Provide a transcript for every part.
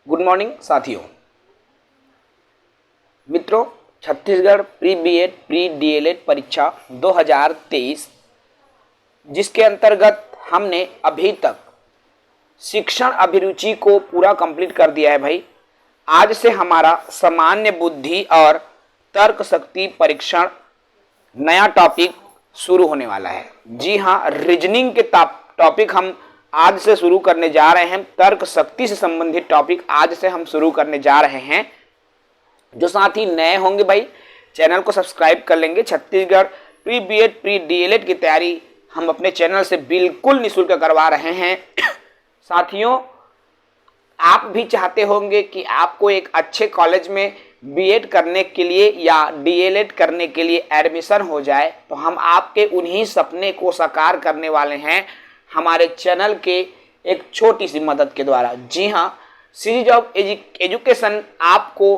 Good morning साथियों। मित्रों, Chhattisgarh pre BEd pre DElEd परीक्षा 2023 जिसके अंतर्गत हमने अभी तक शिक्षण अभिरुचि को पूरा कंप्लीट कर दिया है भाई। आज से हमारा सामान्य बुद्धि और तर्क शक्ति परीक्षण नया टॉपिक शुरू होने वाला है। जी हाँ, रीजनिंग के टॉपिक हम आज से शुरू करने जा रहे हैं। तर्क शक्ति से संबंधित टॉपिक आज से हम शुरू करने जा रहे हैं। जो साथी नए होंगे भाई, चैनल को सब्सक्राइब कर लेंगे। Chhattisgarh pre BEd pre DElEd की तैयारी हम अपने चैनल से बिल्कुल निःशुल्क करवा रहे हैं। साथियों, आप भी चाहते होंगे कि आपको एक अच्छे कॉलेज में बीएड करने के लिए या डीएलएड करने के लिए एडमिशन हो जाए, तो हम आपके उन्हीं सपने को साकार करने वाले हैं हमारे चैनल के एक छोटी सी मदद के द्वारा। जी हाँ, सीरीज ऑफ एजुकेशन आपको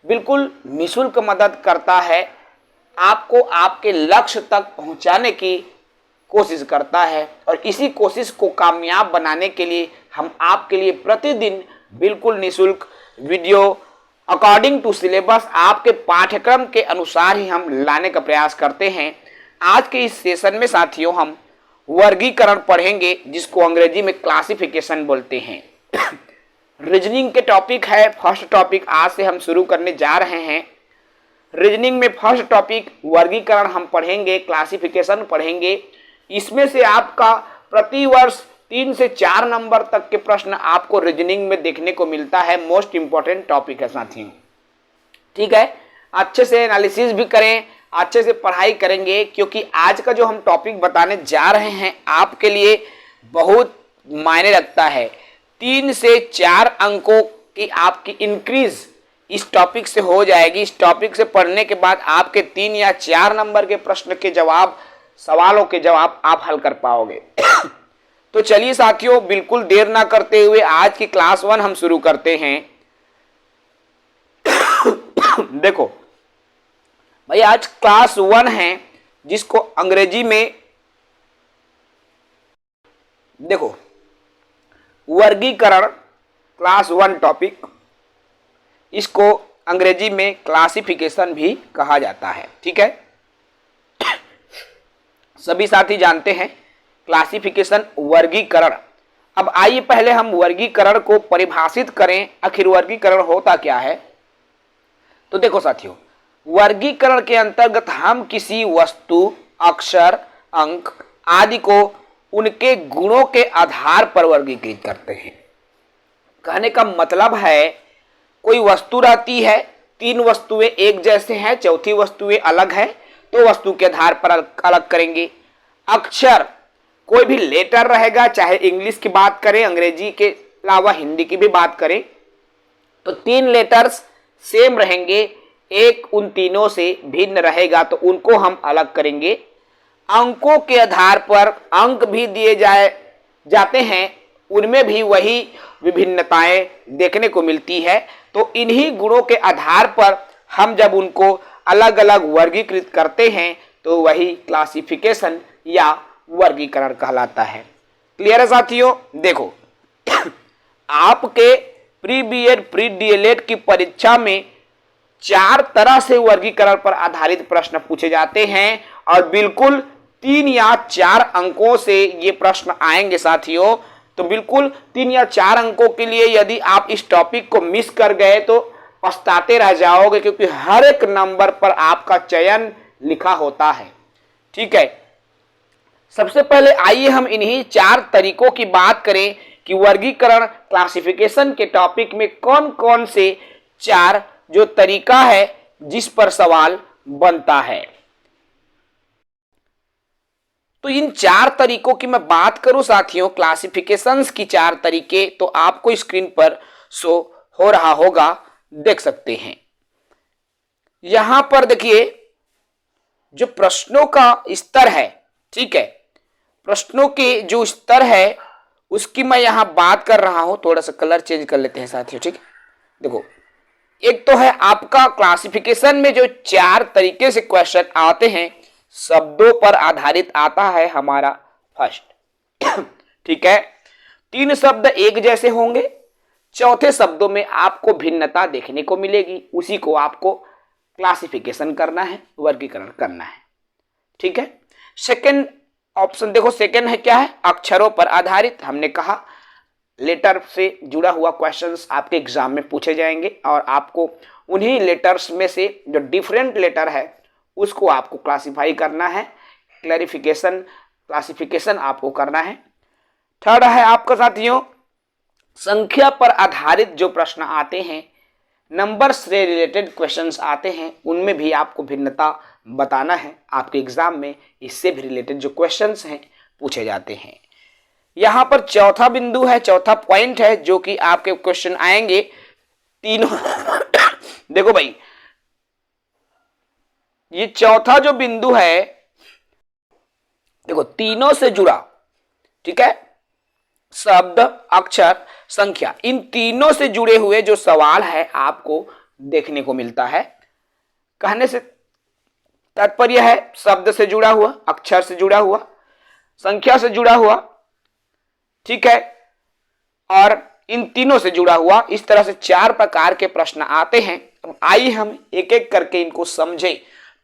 बिल्कुल निःशुल्क मदद करता है, आपको आपके लक्ष्य तक पहुंचाने की कोशिश करता है और इसी कोशिश को कामयाब बनाने के लिए हम आपके लिए प्रतिदिन बिल्कुल निःशुल्क वीडियो अकॉर्डिंग टू सिलेबस आपके पाठ्यक्रम के अनुसार ही हम लाने का प्रयास करते हैं। आज के इस सेशन में साथियों हम वर्गीकरण पढ़ेंगे, जिसको अंग्रेजी में क्लासिफिकेशन बोलते हैं। रीजनिंग के टॉपिक है फर्स्ट टॉपिक, आज से हम शुरू करने जा रहे हैं। रीजनिंग में फर्स्ट टॉपिक वर्गीकरण हम पढ़ेंगे, क्लासिफिकेशन पढ़ेंगे। इसमें से आपका प्रति वर्ष 3 से 4 नंबर तक के प्रश्न आपको रीजनिंग में देखने को मिलता है। मोस्ट इंपॉर्टेंट टॉपिक है साथियों, ठीक है। अच्छे से एनालिसिस भी करें, अच्छे से पढ़ाई करेंगे, क्योंकि आज का जो हम टॉपिक बताने जा रहे हैं आपके लिए बहुत मायने रखता है। 3 से 4 अंकों की आपकी इंक्रीज इस टॉपिक से हो जाएगी। इस टॉपिक से पढ़ने के बाद आपके 3 या 4 नंबर के प्रश्न के जवाब, सवालों के जवाब आप हल कर पाओगे। तो चलिए साथियों, बिल्कुल देर ना करते हुए आज की क्लास 1 हम शुरू करते हैं। देखो भाई, आज क्लास 1 है, जिसको अंग्रेजी में देखो वर्गीकरण क्लास 1 टॉपिक, इसको अंग्रेजी में क्लासिफिकेशन भी कहा जाता है, ठीक है। सभी साथी जानते हैं क्लासिफिकेशन वर्गीकरण। अब आइए पहले हम वर्गीकरण को परिभाषित करें, आखिर वर्गीकरण होता क्या है। तो देखो साथियों, वर्गीकरण के अंतर्गत हम किसी वस्तु, अक्षर, अंक आदि को उनके गुणों के आधार पर वर्गीकृत करते हैं। कहने का मतलब है, कोई वस्तु रहती है, 3 वस्तुएं एक जैसे हैं, चौथी वस्तुएं अलग है, तो वस्तु के आधार पर अलग करेंगे। अक्षर, कोई भी लेटर रहेगा, चाहे इंग्लिश की बात करें, अंग्रेजी के अलावा हिंदी की भी बात करें, तो 3 लेटर्स सेम रहेंगे, एक उन तीनों से भिन्न रहेगा, तो उनको हम अलग करेंगे। अंकों के आधार पर अंक भी दिए जाते हैं, उनमें भी वही विभिन्नताएं देखने को मिलती है। तो इन्हीं गुणों के आधार पर हम जब उनको अलग अलग वर्गीकृत करते हैं, तो वही क्लासिफिकेशन या वर्गीकरण कहलाता है। क्लियर है साथियों। देखो, आपके प्री बीएड प्री डीएलएड की परीक्षा में 4 तरह से वर्गीकरण पर आधारित प्रश्न पूछे जाते हैं और बिल्कुल 3 या 4 अंकों से ये प्रश्न आएंगे साथियों। तो बिल्कुल 3 या 4 अंकों के लिए यदि आप इस टॉपिक को मिस कर गए तो पछताते रह जाओगे, क्योंकि हर एक नंबर पर आपका चयन लिखा होता है, ठीक है। सबसे पहले आइए हम इन्हीं 4 तरीकों की बात करें कि वर्गीकरण क्लासिफिकेशन के टॉपिक में कौन कौन से 4 जो तरीका है जिस पर सवाल बनता है। तो इन 4 तरीकों की मैं बात करूं साथियों, क्लासिफिकेशंस की 4 तरीके, तो आपको स्क्रीन पर शो हो रहा होगा, देख सकते हैं। यहां पर देखिए जो प्रश्नों का स्तर है, ठीक है, प्रश्नों के जो स्तर है उसकी मैं यहां बात कर रहा हूं। थोड़ा सा कलर चेंज कर लेते हैं साथियों, ठीक है। देखो, एक तो है आपका क्लासिफिकेशन में जो 4 तरीके से क्वेश्चन आते हैं, शब्दों पर आधारित आता है हमारा फर्स्ट, ठीक है। 3 शब्द एक जैसे होंगे, चौथे शब्दों में आपको भिन्नता देखने को मिलेगी, उसी को आपको क्लासिफिकेशन करना है, वर्गीकरण करना है। ठीक है। सेकंड ऑप्शन देखो, सेकंड है क्या है, अक्षरों पर आधारित। हमने कहा लेटर से जुड़ा हुआ क्वेश्चंस आपके एग्जाम में पूछे जाएंगे और आपको उन्हीं लेटर्स में से जो डिफरेंट लेटर है उसको आपको क्लासिफाई करना है, क्लासिफिकेशन आपको करना है। थर्ड है आपका साथियों, संख्या पर आधारित जो प्रश्न आते हैं, नंबर से रिलेटेड क्वेश्चंस आते हैं, उनमें भी आपको भिन्नता बताना है। आपके एग्जाम में इससे भी रिलेटेड जो क्वेश्चंस हैं पूछे जाते हैं। यहां पर चौथा बिंदु है, चौथा पॉइंट है जो कि आपके क्वेश्चन आएंगे तीनों देखो भाई, ये चौथा जो बिंदु है देखो तीनों से जुड़ा, ठीक है, शब्द, अक्षर, संख्या, इन तीनों से जुड़े हुए जो सवाल है आपको देखने को मिलता है। कहने से तात्पर्य है शब्द से जुड़ा हुआ, अक्षर से जुड़ा हुआ, संख्या से जुड़ा हुआ, ठीक है, और इन तीनों से जुड़ा हुआ। इस तरह से 4 प्रकार के प्रश्न आते हैं। अब आइए हम एक एक करके इनको समझें।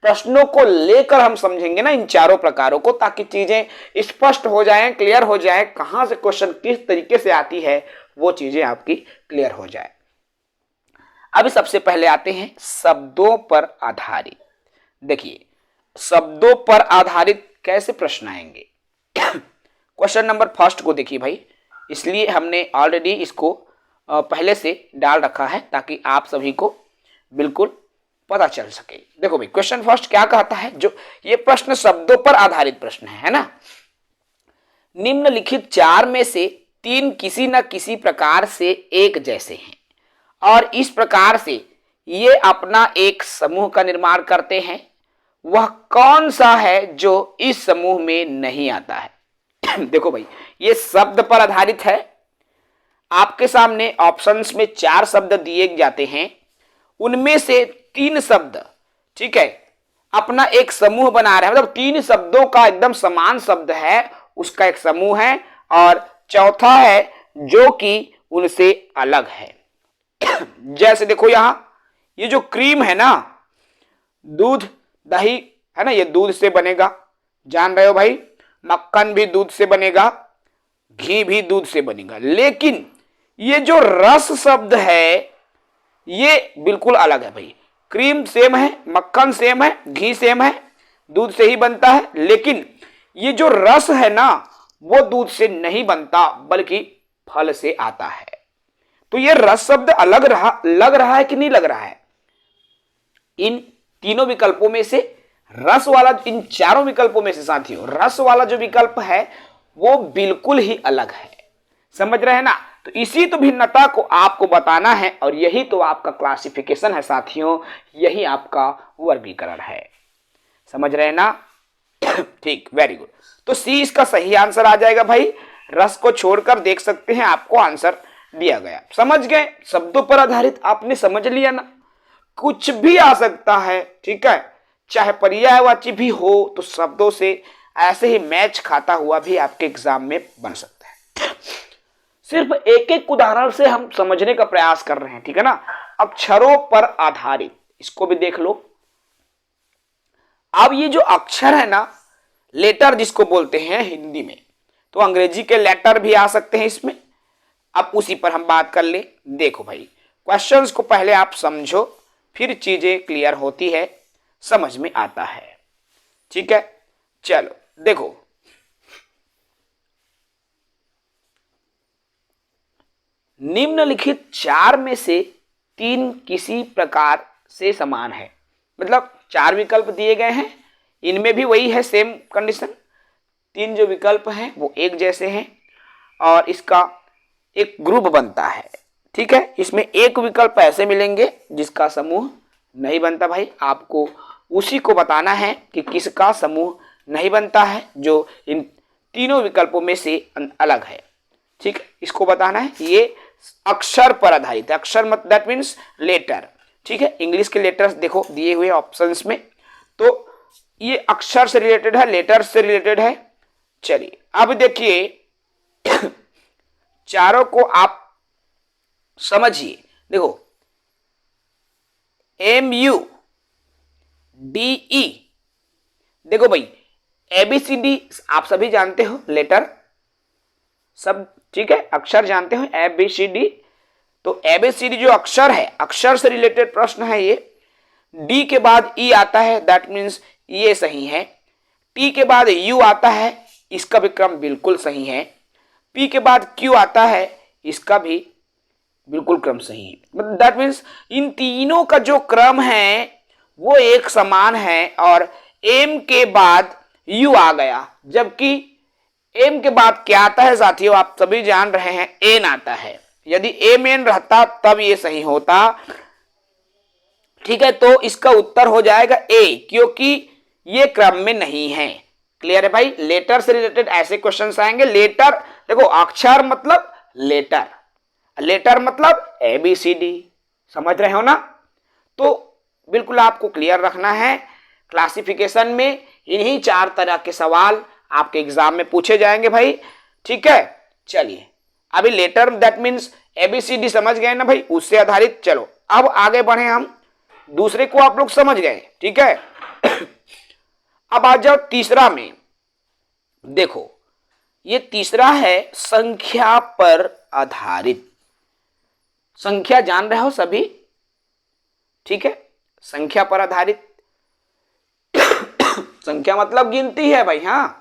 प्रश्नों को लेकर हम समझेंगे ना इन चारों प्रकारों को, ताकि चीजें स्पष्ट हो जाएं, क्लियर हो जाए, कहां से क्वेश्चन किस तरीके से आती है वो चीजें आपकी क्लियर हो जाए। अभी सबसे पहले आते हैं शब्दों पर आधारित। देखिए शब्दों पर आधारित कैसे प्रश्न आएंगे। क्वेश्चन नंबर फर्स्ट को देखिए भाई, इसलिए हमने ऑलरेडी इसको पहले से डाल रखा है ताकि आप सभी को बिल्कुल पता चल सके। देखो भाई क्वेश्चन फर्स्ट क्या कहता है, जो ये प्रश्न शब्दों पर आधारित प्रश्न है ना। निम्नलिखित 4 में से 3 किसी न किसी प्रकार से एक जैसे हैं और इस प्रकार से ये अपना एक समूह का निर्माण करते हैं। वह कौन सा है जो इस समूह में नहीं आता है। देखो भाई ये शब्द पर आधारित है। आपके सामने ऑप्शंस में 4 शब्द दिए जाते हैं, उनमें से 3 शब्द, ठीक है, अपना एक समूह बना रहे हैं। मतलब 3 शब्दों का एकदम समान शब्द है, उसका एक समूह है, और चौथा है जो कि उनसे अलग है। जैसे देखो यहां ये जो क्रीम है ना, दूध दही है ना, ये दूध से बनेगा, जान रहे हो भाई। मक्खन भी दूध से बनेगा, घी भी दूध से बनेगा। लेकिन ये जो रस शब्द है ये बिल्कुल अलग है भाई। क्रीम सेम है, मक्खन सेम है, घी सेम है, दूध से ही बनता है, लेकिन ये जो रस है ना वो दूध से नहीं बनता बल्कि फल से आता है। तो ये रस शब्द लग रहा है कि नहीं लग रहा है। इन तीनों विकल्पों में से रस वाला, इन चारों विकल्पों में से साथियों रस वाला जो विकल्प है वो बिल्कुल ही अलग है। समझ रहे हैं ना। तो इसी तो भिन्नता को आपको बताना है और यही तो आपका क्लासिफिकेशन है साथियों, यही आपका वर्गीकरण है। समझ रहे हैं ना। ठीक, वेरी गुड। तो सी इसका सही आंसर आ जाएगा भाई। रस को छोड़कर देख सकते हैं आपको आंसर दिया गया। समझ गए, शब्दों पर आधारित आपने समझ लिया ना। कुछ भी आ सकता है, ठीक है, चाहे पर्यायवाची भी हो तो शब्दों से ऐसे ही मैच खाता हुआ भी आपके एग्जाम में बन सकता है। सिर्फ एक एक उदाहरण से हम समझने का प्रयास कर रहे हैं, ठीक है ना। अक्षरों पर आधारित, इसको भी देख लो। अब ये जो अक्षर है ना, लेटर जिसको बोलते हैं हिंदी में, तो अंग्रेजी के लेटर भी आ सकते हैं इसमें। अब उसी पर हम बात कर ले। देखो भाई क्वेश्चंस को पहले आप समझो, फिर चीजें क्लियर होती है, समझ में आता है, ठीक है। चलो देखो, निम्नलिखित 4 में से 3 किसी प्रकार से समान है। मतलब 4 विकल्प दिए गए हैं, इनमें भी वही है सेम कंडीशन। 3 जो विकल्प हैं वो एक जैसे हैं और इसका एक ग्रुप बनता है, ठीक है। इसमें एक विकल्प ऐसे मिलेंगे जिसका समूह नहीं बनता। भाई आपको उसी को बताना है कि किसका समूह नहीं बनता है, जो इन तीनों विकल्पों में से अलग है, ठीक है। इसको बताना है। ये अक्षर पर आधारित है। अक्षर मत दैट मीन्स लेटर, ठीक है। इंग्लिश के लेटर्स देखो दिए हुए ऑप्शंस में, तो ये अक्षर से रिलेटेड है, लेटर से रिलेटेड है। चलिए अब देखिए चारों को आप समझिए, देखो MUDE, देखो भाई ABCD आप सभी जानते हो, लेटर सब ठीक है, अक्षर जानते हो ABCD। तो ABCD जो अक्षर है, अक्षर से रिलेटेड प्रश्न है ये। डी के बाद ई आता है, दैट मीन्स ये सही है। टी के बाद यू आता है, इसका भी क्रम बिल्कुल सही है। पी के बाद क्यू आता है, इसका भी बिल्कुल क्रम सही है। मतलब दैट मीन्स इन तीनों का जो क्रम है वो एक समान है, और एम के बाद यू आ गया, जबकि एम के बाद क्या आता है साथियों, आप सभी जान रहे हैं, एन आता है। यदि एम एन रहता तब ये सही होता, ठीक है। तो इसका उत्तर हो जाएगा ए, क्योंकि ये क्रम में नहीं है। क्लियर है भाई, लेटर से रिलेटेड ऐसे क्वेश्चंस आएंगे। लेटर देखो, अक्षर मतलब लेटर, लेटर मतलब ABCD, समझ रहे हो ना। तो बिल्कुल आपको क्लियर रखना है, क्लासिफिकेशन में इन्हीं 4 तरह के सवाल आपके एग्जाम में पूछे जाएंगे भाई, ठीक है। चलिए अभी लेटर दैट मीन्स ABCD समझ गए ना भाई, उससे आधारित। चलो अब आगे बढ़े हम, दूसरे को आप लोग समझ गए, ठीक है। अब आ जाओ तीसरा में, देखो ये तीसरा है संख्या पर आधारित। संख्या जान रहे हो सभी, ठीक है, संख्या पर आधारित। संख्या मतलब गिनती है भाई, हाँ।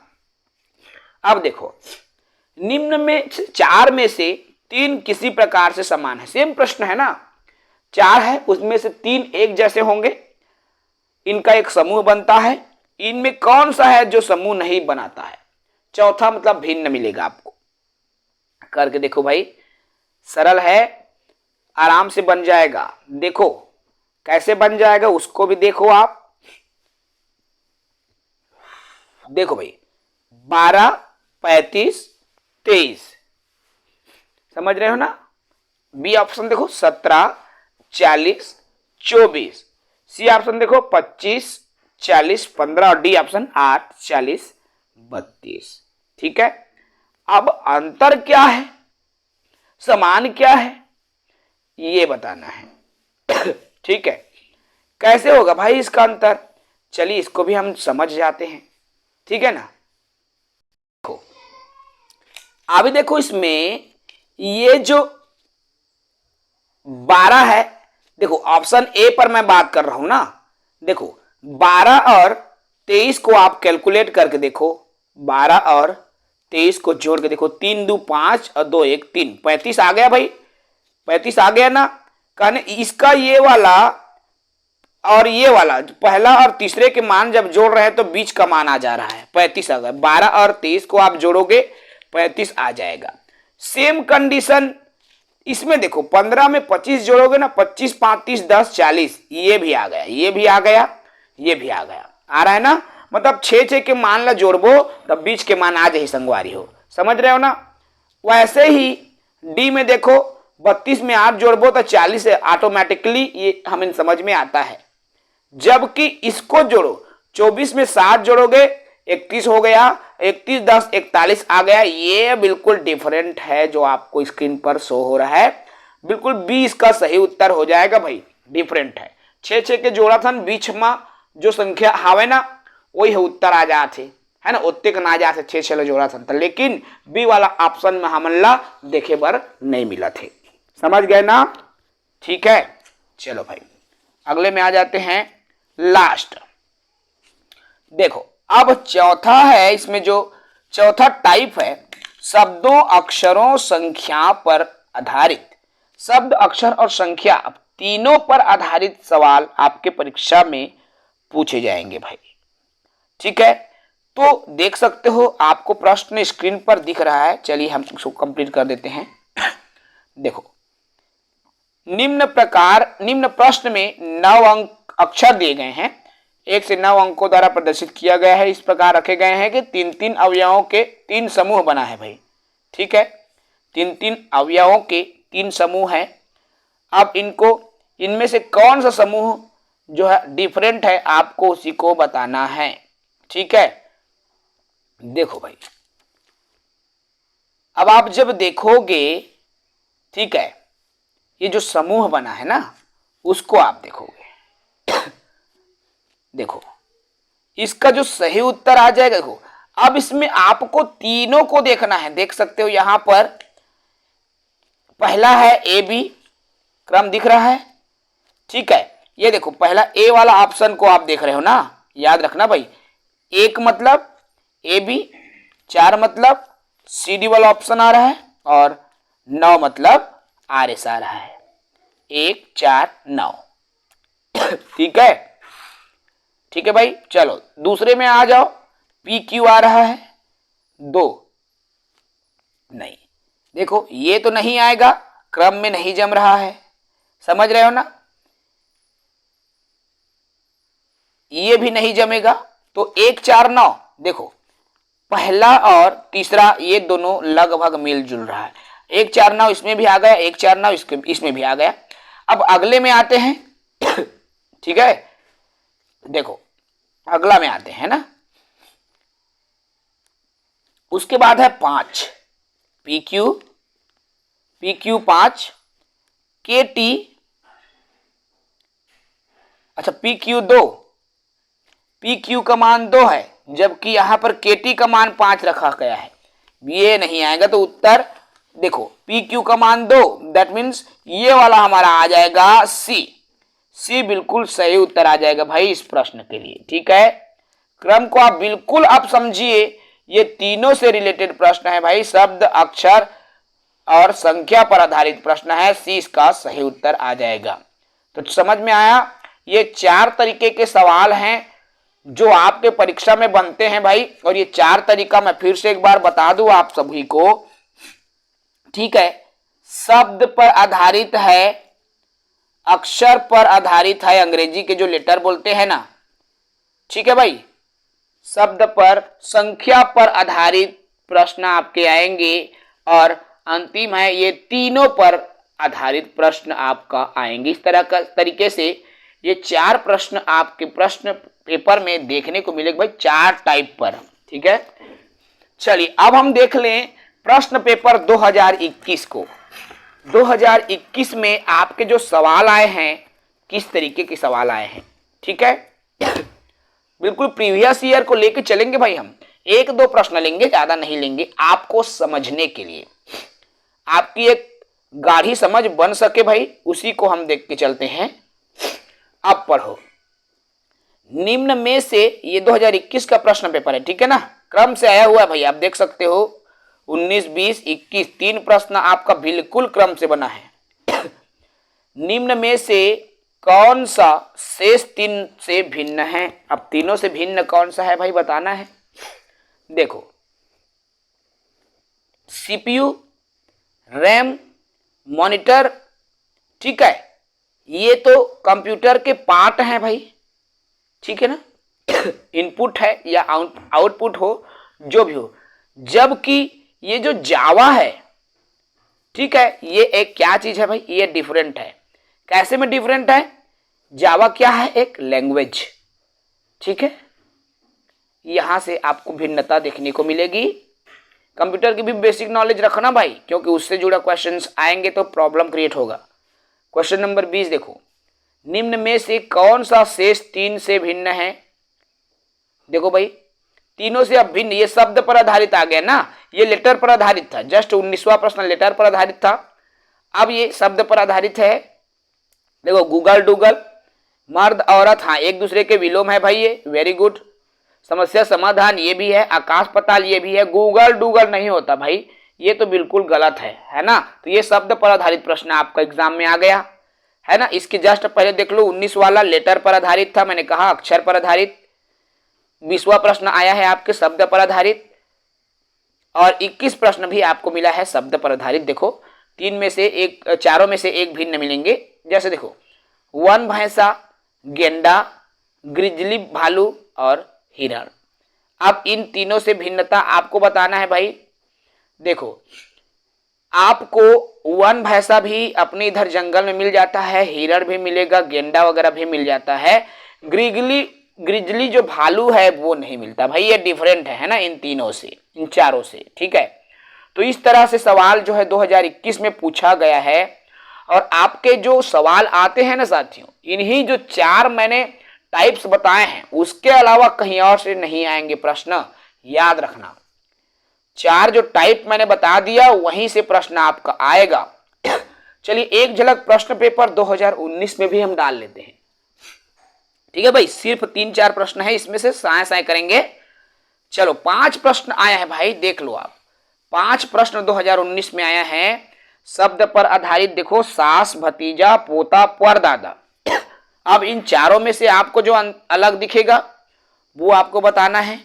अब देखो, निम्न में 4 में से 3 किसी प्रकार से समान है। सेम प्रश्न है ना, 4 है, उसमें से 3 एक जैसे होंगे, इनका एक समूह बनता है। इनमें कौन सा है जो समूह नहीं बनाता है? चौथा मतलब भिन्न मिलेगा आपको। करके देखो भाई, सरल है, आराम से बन जाएगा। देखो कैसे बन जाएगा उसको भी देखो आप। देखो भाई 12, 35, 23, समझ रहे हो ना। बी ऑप्शन देखो 17, 40, 24। सी ऑप्शन देखो 25, 40, 15, और डी ऑप्शन 8, 40, 32। ठीक है, अब अंतर क्या है, समान क्या है, ये बताना है। ठीक है, कैसे होगा भाई इसका अंतर, चलिए इसको भी हम समझ जाते हैं, ठीक है ना। देखो अभी देखो, इसमें ये जो 12 है, देखो ऑप्शन ए पर मैं बात कर रहा हूं ना। देखो 12 और 23 को आप कैलकुलेट करके देखो, 12 और 23 को जोड़ के देखो, 3 2 5 और 2 1 3, 35 आ गया भाई, 35 आ गया ना। कहने इसका ये वाला और ये वाला, पहला और तीसरे के मान जब जोड़ रहे हैं तो बीच का मान आ जा रहा है 35 आ गया। 12 और 23 को आप जोड़ोगे 35 आ जाएगा। सेम कंडीशन इसमें देखो, 15 में 25 जोड़ोगे ना, 25 35 10 40, ये भी आ गया, ये भी आ गया, ये भी आ गया, आ रहा है ना। मतलब 6 के मान ला जोड़बो तब बीच के मान आज ही संगवारी हो, समझ रहे हो ना। वैसे ही डी में देखो, 32 में 8 जोड़बो तो 40 है, ऑटोमेटिकली ये हमें समझ में आता है। जबकि इसको जोड़ो, 24 में 7 जोड़ोगे 31 हो गया, 31 10 41 आ गया। ये बिल्कुल डिफरेंट है जो आपको स्क्रीन पर शो हो रहा है, बिल्कुल 20 का सही उत्तर हो जाएगा भाई, डिफरेंट है। 6 के जोड़ा था बीच में जो संख्या हावे ना, वही उत्तर आ जाते है ना, उत्ते का ना जाते 6 जोड़ा था, लेकिन बी वाला ऑप्शन में हमला देखे बर नहीं मिला थे, समझ गए ना। ठीक है, चलो भाई अगले में आ जाते हैं, लास्ट। देखो अब चौथा है, इसमें जो चौथा टाइप है, शब्दों अक्षरों संख्या पर आधारित। शब्द अक्षर और संख्या तीनों पर आधारित सवाल आपके परीक्षा में पूछे जाएंगे भाई, ठीक है। तो देख सकते हो आपको प्रश्न स्क्रीन पर दिख रहा है, चलिए हम इसको कंप्लीट कर देते हैं। देखो निम्न प्रश्न में 9 अंक अक्षर दिए गए हैं, 1 से 9 अंकों द्वारा प्रदर्शित किया गया है। इस प्रकार रखे गए हैं कि 3-3 अवयवों के 3 समूह बना है भाई, ठीक है। 3-3 अवयवों के 3 समूह हैं। अब इनमें से कौन सा समूह जो है डिफरेंट है, आपको उसी को बताना है, ठीक है। देखो भाई अब आप जब देखोगे, ठीक है, ये जो समूह बना है ना उसको आप देखोगे। देखो इसका जो सही उत्तर आ जाएगा, देखो अब इसमें आपको तीनों को देखना है। देख सकते हो यहां पर पहला है ए बी, क्रम दिख रहा है, ठीक है। ये देखो पहला ए वाला ऑप्शन को आप देख रहे हो ना, याद रखना भाई, एक मतलब ए बी, 4 मतलब सी डी वाला ऑप्शन आ रहा है, और 9 मतलब आर एस आ रहा है। 1 4 9 ठीक है, ठीक है भाई। चलो दूसरे में आ जाओ, पी क्यू आ रहा है 2, नहीं, देखो ये तो नहीं आएगा, क्रम में नहीं जम रहा है, समझ रहे हो ना, ये भी नहीं जमेगा। तो 1 4 9, देखो पहला और तीसरा ये दोनों लगभग मिलजुल रहा है। 1 4 9 इसमें भी आ गया, 1 4 9 इसमें भी आ गया। अब अगले में आते हैं ठीक है, देखो अगला में आते हैं ना, उसके बाद है 5 पी क्यू 5, के टी, अच्छा पी क्यू 2, पी क्यू का मान 2 है, जबकि यहां पर के टी का मान 5 रखा गया है, ये नहीं आएगा। तो उत्तर देखो पी क्यू का मान 2, दैट मीन्स ये वाला हमारा आ जाएगा सी। सी बिल्कुल सही उत्तर आ जाएगा भाई इस प्रश्न के लिए, ठीक है। क्रम को आप बिल्कुल आप समझिए, ये तीनों से रिलेटेड प्रश्न है भाई, शब्द अक्षर और संख्या पर आधारित प्रश्न है। सी इसका सही उत्तर आ जाएगा। तो समझ में आया, ये 4 तरीके के सवाल हैं जो आपके परीक्षा में बनते हैं भाई, और ये 4 तरीका मैं फिर से एक बार बता दूं आप सभी को, ठीक है। शब्द पर आधारित है, अक्षर पर आधारित है, अंग्रेजी के जो लेटर बोलते हैं ना, ठीक है भाई। शब्द पर, संख्या पर आधारित प्रश्न आपके आएंगे, और अंतिम है ये तीनों पर आधारित प्रश्न आपका आएंगे। इस तरह का तरीके से ये 4 प्रश्न आपके प्रश्न पेपर में देखने को मिलेगा भाई, 4 टाइप पर, ठीक है। चलिए अब हम देख लें प्रश्न पेपर 2021 को। 2021 में आपके जो सवाल आए हैं, किस तरीके के सवाल आए हैं, ठीक है। बिल्कुल प्रीवियस ईयर को लेके चलेंगे भाई, हम 1-2 प्रश्न लेंगे, ज्यादा नहीं लेंगे, आपको समझने के लिए, आपकी एक गाढ़ी समझ बन सके भाई, उसी को हम देख के चलते हैं। अब पढ़ो, निम्न में से, ये 2021 का प्रश्न पेपर है, ठीक है ना, क्रम से आया हुआ है भाई, आप देख सकते हो 19 20 21 3 प्रश्न आपका बिल्कुल क्रम से बना है। निम्न में से कौन सा शेष 3 से भिन्न है? अब तीनों से भिन्न कौन सा है भाई बताना है। देखो सीपीयू, रैम, मॉनिटर, ठीक है, ये तो कंप्यूटर के पार्ट हैं भाई, ठीक है ना, इनपुट है या आउटपुट हो, जो भी हो। जबकि ये जो जावा है, ठीक है, ये एक क्या चीज है भाई, ये डिफरेंट है। कैसे में डिफरेंट है? जावा क्या है? एक लैंग्वेज, ठीक है, यहां से आपको भिन्नता देखने को मिलेगी। कंप्यूटर की भी बेसिक नॉलेज रखना भाई, क्योंकि उससे जुड़ा क्वेश्चंस आएंगे तो प्रॉब्लम क्रिएट होगा। क्वेश्चन नंबर 20 देखो, निम्न में से कौन सा शेष 3 से भिन्न है? देखो भाई तीनों से अब भिन्न, ये शब्द पर आधारित आ गया ना, ये लेटर पर आधारित था, जस्ट 19वां प्रश्न लेटर पर आधारित था, अब ये शब्द पर आधारित है। देखो गूगल डूगल, मर्द औरत, हाँ एक दूसरे के विलोम है भाई, ये वेरी गुड। समस्या समाधान ये भी है, आकाश पाताल ये भी है, गूगल डूगल नहीं होता भाई, ये तो बिल्कुल गलत है ना। तो ये शब्द पर आधारित प्रश्न आपका एग्जाम में आ गया है ना। इसके जस्ट पहले देख लो 19 वाला लेटर पर आधारित था, मैंने कहा अक्षर पर आधारित। 20वां प्रश्न आया है आपके शब्द पर आधारित, और 21 प्रश्न भी आपको मिला है शब्द पर आधारित। देखो 4 में से एक भिन्न मिलेंगे। जैसे देखो वन भैंसा, गेंडा, ग्रिजली भालू और हिरण। अब इन तीनों से भिन्नता आपको बताना है भाई। देखो आपको वन भैंसा भी अपने इधर जंगल में मिल जाता है, हिरण भी मिलेगा, गेंडा वगैरह भी मिल जाता है, ग्रिजली जो भालू है वो नहीं मिलता भाई, ये डिफरेंट है ना इन तीनों से, इन चारों से, ठीक है। तो इस तरह से सवाल जो है 2021 में पूछा गया है। और आपके जो सवाल आते हैं ना साथियों, इन्हीं जो 4 मैंने टाइप्स बताए हैं उसके अलावा कहीं और से नहीं आएंगे प्रश्न, याद रखना। 4 जो टाइप मैंने बता दिया वहीं से प्रश्न आपका आएगा। चलिए एक झलक प्रश्न पेपर 2019 में भी हम डाल लेते हैं। ठीक है भाई, सिर्फ 3-4 प्रश्न है, इसमें से साए करेंगे। चलो 5 प्रश्न आया है भाई, देख लो आप। 5 प्रश्न 2019 में आया है शब्द पर आधारित। देखो, सास, भतीजा, पोता, परदादा। अब इन चारों में से आपको जो अलग दिखेगा वो आपको बताना है।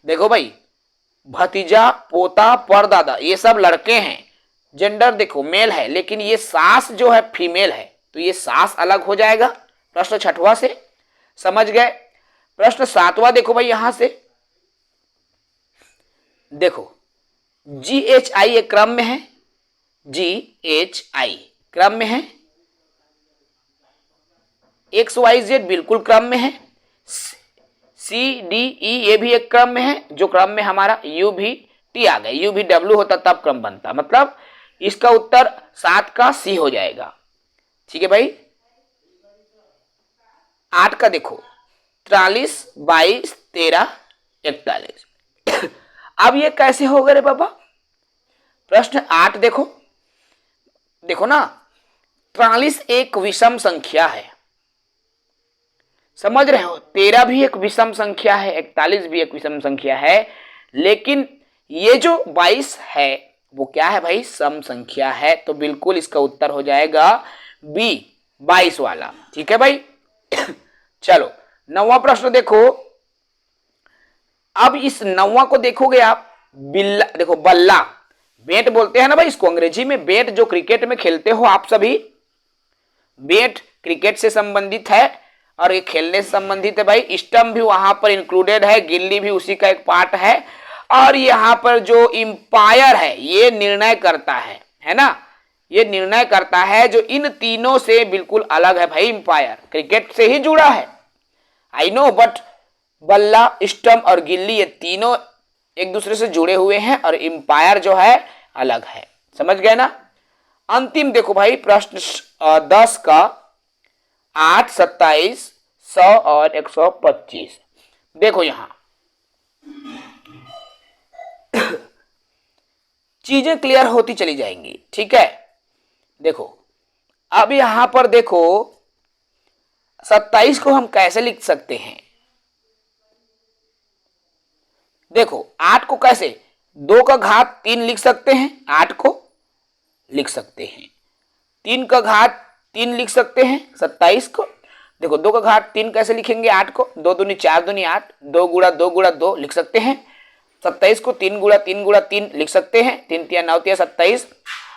देखो भाई, भतीजा, पोता, परदादा ये सब लड़के हैं, जेंडर देखो मेल है, लेकिन ये सास जो है फीमेल है, तो ये सास अलग हो जाएगा प्रश्न 6वां से। समझ गए? प्रश्न 7वां देखो भाई, यहां से देखो, GHI एक क्रम में है, GHI क्रम में है, XYZ बिल्कुल क्रम में है, CDE ये भी एक क्रम में है, जो क्रम में हमारा UVT आ गया, UVW होता तब क्रम बनता, मतलब इसका उत्तर 7 का C हो जाएगा। ठीक है भाई। 8 का देखो, 43, 22, 13, 41। अब ये कैसे होगा रे बाबा? प्रश्न 8 देखो, देखो ना, 43 एक विषम संख्या है, समझ रहे हो? 13 भी एक विषम संख्या है, 41 भी एक विषम संख्या है, लेकिन ये जो 22 है वो क्या है भाई? सम संख्या है, तो बिल्कुल इसका उत्तर हो जाएगा B, 22 वाला। ठीक है भाई। चलो 9वां प्रश्न देखो। अब इस 9वां को देखोगे आप, बिल्ला, देखो बल्ला, बैट बोलते हैं ना भाई इसको अंग्रेजी में, बैट जो क्रिकेट में खेलते हो आप सभी, बैट क्रिकेट से संबंधित है और ये खेलने से संबंधित है भाई। स्टंप भी वहां पर इंक्लूडेड है, गिल्ली भी उसी का एक पार्ट है, और यहाँ पर जो इंपायर है ये निर्णय करता है ना, ये निर्णय करता है, जो इन तीनों से बिल्कुल अलग है भाई। इंपायर क्रिकेट से ही जुड़ा है, आई नो, बट बल्ला, स्टंप और गिल्ली ये तीनों एक दूसरे से जुड़े हुए हैं, और इंपायर जो है अलग है। समझ गए ना? अंतिम देखो भाई, प्रश्न 10 का 8, 27, 100 और 125। देखो यहां चीजें क्लियर होती चली जाएंगी। ठीक है, देखो अब यहां पर देखो 27 को हम कैसे लिख सकते हैं? देखो 8 को कैसे, 2 का घात 3 लिख सकते हैं, 8 को लिख सकते हैं, 3 का घात 3 लिख सकते हैं 27 को। देखो 2 का घात 3 कैसे लिखेंगे 8 को? 2 दूनी 4 दूनी 8, 2 गुणा 2 गुणा 2 लिख सकते हैं। 27 को 3 गुणा 3 गुणा 3 लिख सकते हैं, 3 3 9 3 27।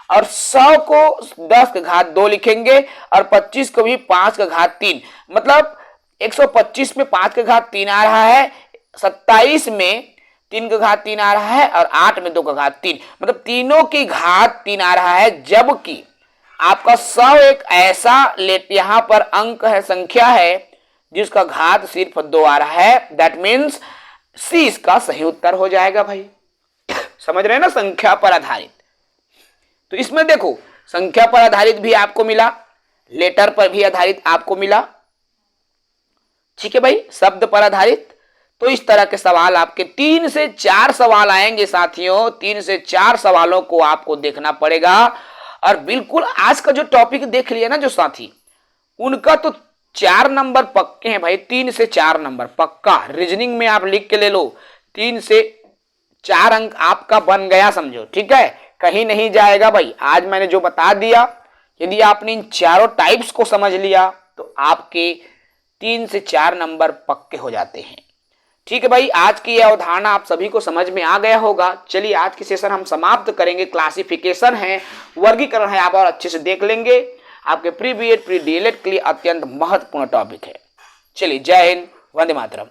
और 100 को 10 का घात 2 लिखेंगे, और 25 को भी 5 का घात 3, मतलब 125 में 5 का घात 3 आ रहा है, 27 में 3 का घात 3 आ रहा है, और 8 में 2 का घात 3, मतलब तीनों की घात 3 आ रहा है। जबकि आपका 100 एक ऐसा यहां पर अंक है, संख्या है, जिसका घात सिर्फ 2 आ रहा है। दैट मीन्स सी इसका सही उत्तर हो जाएगा भाई। समझ रहे हैं ना? संख्या पर आधारित। तो इसमें देखो संख्या पर आधारित भी आपको मिला, लेटर पर भी आधारित आपको मिला। ठीक है भाई, शब्द पर आधारित। तो इस तरह के सवाल आपके 3 से 4 सवाल आएंगे साथियों, 3 से 4 सवालों को आपको देखना पड़ेगा। और बिल्कुल आज का जो टॉपिक देख लिया ना जो साथी, उनका तो 4 नंबर पक्के हैं भाई, 3 से 4 नंबर पक्का। रीजनिंग में आप लिख के ले लो, 3 से 4 अंक आपका बन गया समझो। ठीक है, कहीं नहीं जाएगा भाई। आज मैंने जो बता दिया, यदि आपने इन चारों टाइप्स को समझ लिया तो आपके 3 से 4 नंबर पक्के हो जाते हैं। ठीक है भाई, आज की यह अवधारणा आप सभी को समझ में आ गया होगा। चलिए आज की सेशन हम समाप्त करेंगे। क्लासिफिकेशन है, वर्गीकरण है, आप और अच्छे से देख लेंगे। आपके प्री बीएड प्री डीएलएड के लिए अत्यंत महत्वपूर्ण टॉपिक है। चलिए, जय हिंद, वंदे मातरम।